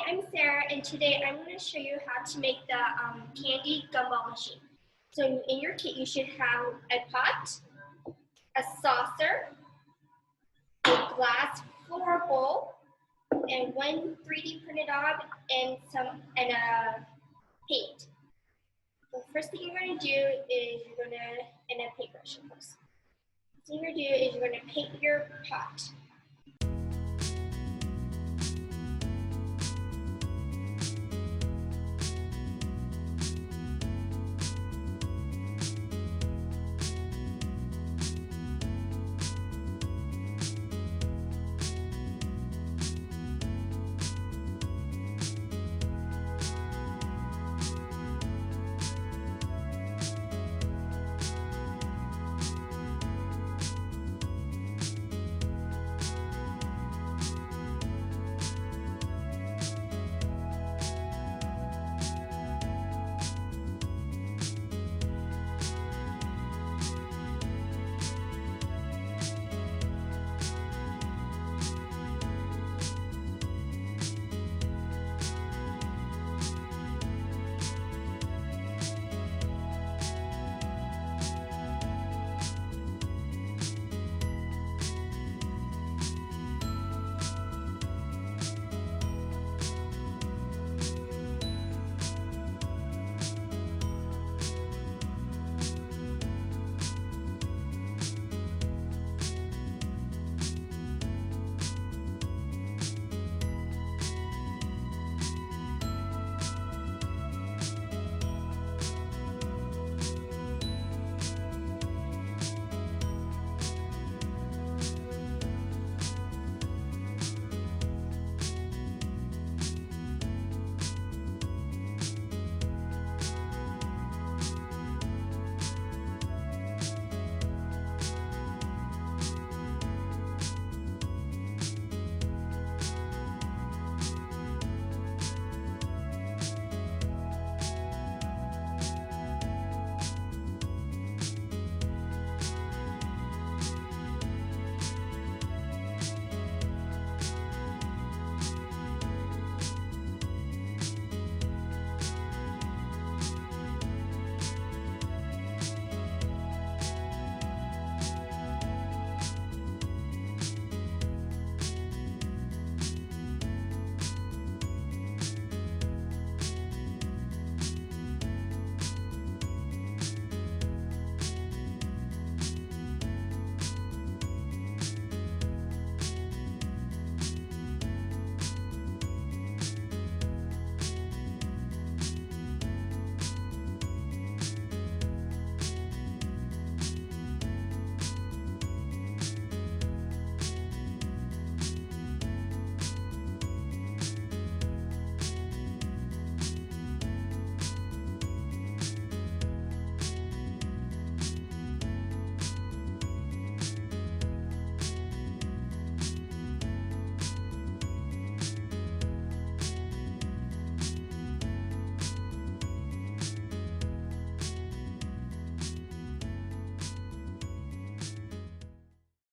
I'm Sarah, and today I'm going to show you how to make the candy gumball machine. So in your kit, you should have a pot, a saucer, a glass floor bowl, and one 3D printed dog, and a paint. The first thing you're going to do is and a paintbrush, of course. The thing you're going to do is you're going to paint your pot.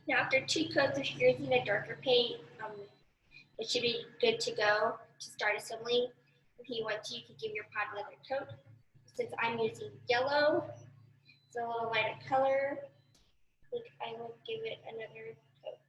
Now after 2 coats, if you're using a darker paint, it should be good to go to start assembling. If you want to, you can give your pot another coat. Since I'm using yellow, it's a little lighter color, I think I will give it another coat.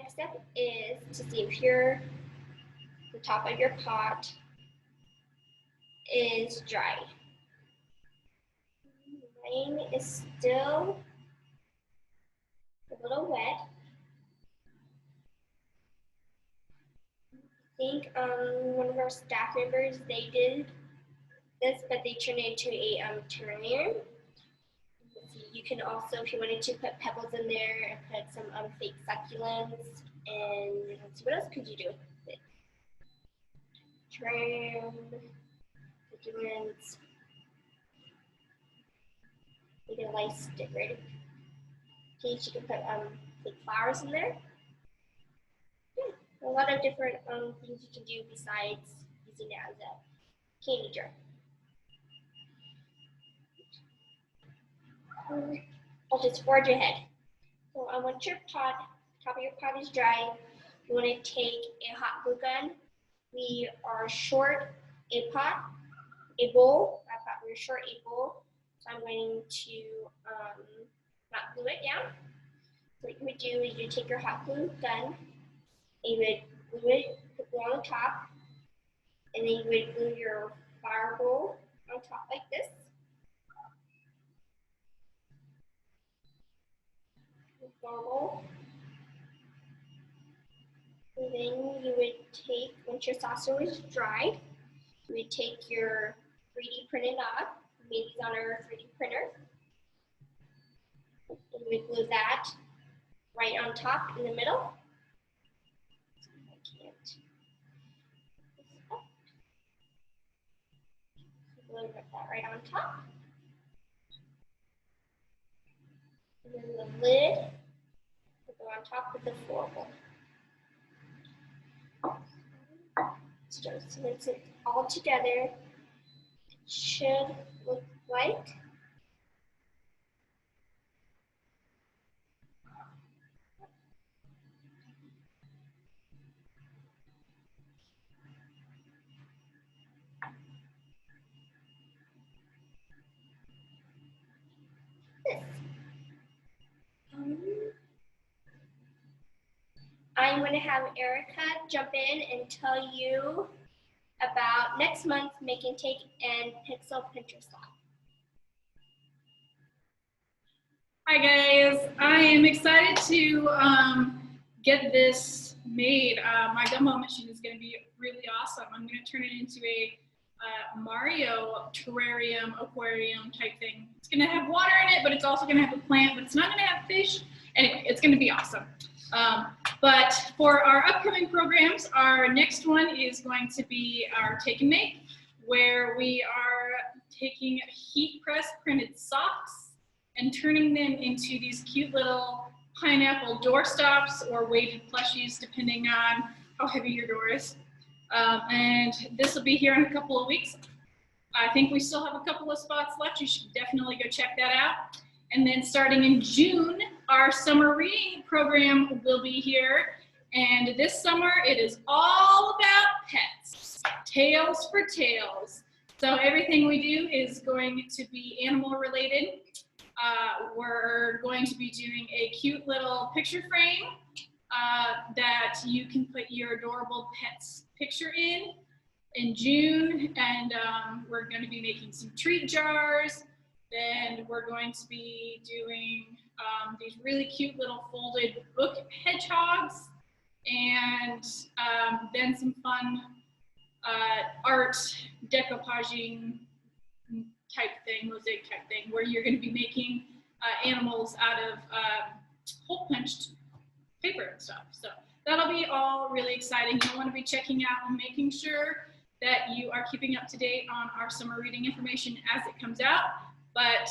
next step is to see if the top of your pot is dry. Mine is still a little wet. I think one of our staff members, they did this, but they turned it into a terrarium. You can also, if you wanted to, put pebbles in there and put some fake succulents. And let's see, what else could you do with it? Terrarium, succulents, maybe a lice decorative piece. You can put fake flowers in there. Yeah, a lot of different things you can do besides using it as a candy jar. I'll just forge ahead. So once your top of your pot is dry, you want to take a hot glue gun. We are short a bowl. We're short a bowl. So I'm going to not glue it down. So what you would do is you take your hot glue gun, and you would glue it, put glue on the top, and then you would glue your flower bowl on top like this. Bowl. And then you would take, once your saucer is dried, you would take your 3D printed knob. We made these on our 3D printer. And you would glue that right on top in the middle. I can't. Glue that right on top. And then the lid will go on top of the floor bowl. So once it's all together, it should look like this. I'm going to have Erica jump in and tell you about next month's Make and Take and Pixel Pinterest Lab. Hi guys, I am excited to get this made. My gumball machine is going to be really awesome. I'm going to turn it into a Mario terrarium, aquarium type thing. It's going to have water in it, but it's also going to have a plant, but it's not going to have fish. Anyway, it's going to be awesome. But for our upcoming programs, our next one is going to be our Take and Make, where we are taking heat press printed socks and turning them into these cute little pineapple doorstops or weighted plushies, depending on how heavy your door is. And this will be here in a couple of weeks. I think we still have a couple of spots left. You should definitely go check that out. And then starting in June, our summer reading program will be here. And this summer, it is all about pets, Tales for Tales. So everything we do is going to be animal related. We're going to be doing a cute little picture frame that you can put your adorable pet's picture in June. And we're going to be making some treat jars. Then we're going to be doing these really cute little folded book hedgehogs, and then some fun art decoupaging type thing, mosaic type thing, where you're going to be making animals out of hole punched paper and stuff. So that'll be all really exciting. You'll want to be checking out and making sure that you are keeping up to date on our summer reading information as it comes out. But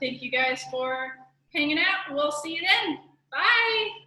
thank you guys for hanging out. We'll see you then. Bye.